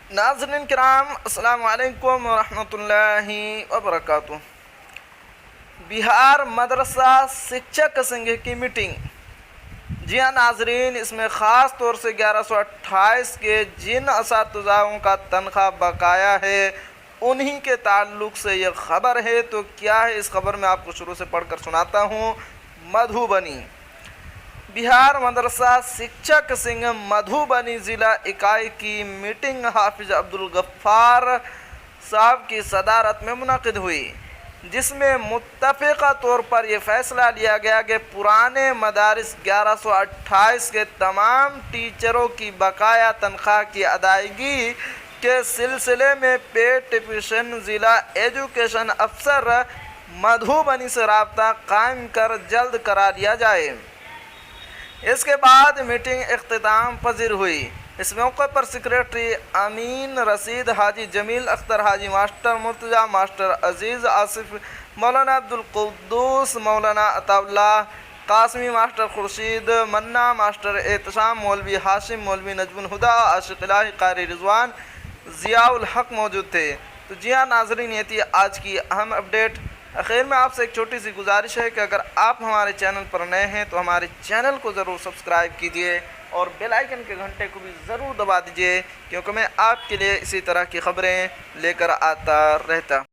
नाज़रीन किराम, अस्सलाम वालेकुम वरहमतुल्लाहि वबरकातुह। बिहार मदरसा शिक्षक संघ की मीटिंग। जी हाँ नाजरीन, इसमें ख़ास तौर से 1128 के जिन असातिज़ाओं का तनख्वाह बकाया है उन्हीं के ताल्लुक़ से ये ख़बर है। तो क्या है इस ख़बर में आपको शुरू से पढ़कर सुनाता हूँ। मधुबनी बिहार मदरसा शिक्षक संघ मधुबनी ज़िला इकाई की मीटिंग हाफिज़ अब्दुल गफ्फार साहब की सदारत में मुनक़िद हुई, जिसमें मुत्तफ़िक़ा तौर पर यह फ़ैसला लिया गया कि पुराने मदारिस 1128 के तमाम टीचरों की बकाया तनख्वाह की अदायगी के सिलसिले में पे टिपिशन ज़िला एजुकेशन अफसर मधुबनी से रब्ता कायम कर जल्द करा लिया जाए। इसके बाद मीटिंग इख्तिताम पजीर हुई। इस मौके पर सेक्रेटरी अमीन रशीद, हाजी जमील अख्तर, हाजी मास्टर मुर्तज़ा, मास्टर अजीज़ आसिफ, मौलाना अब्दुल कुद्दूस, मौलाना अताउल्लाह कासमी, मास्टर खुर्शीद मन्ना, मास्टर एहतशाम, मौलवी हाशिम, मौलवी नजमुल हुदा, आशिक़ इलाही, क़ारी रिज़वान, ज़ियाउल हक़ मौजूद थे। तो जी हाँ नाज़रीन, ये थी आज की अहम अपडेट। आखिर में आपसे एक छोटी सी गुजारिश है कि अगर आप हमारे चैनल पर नए हैं तो हमारे चैनल को ज़रूर सब्सक्राइब कीजिए और बेल आइकन के घंटे को भी ज़रूर दबा दीजिए, क्योंकि मैं आपके लिए इसी तरह की ख़बरें लेकर आता रहता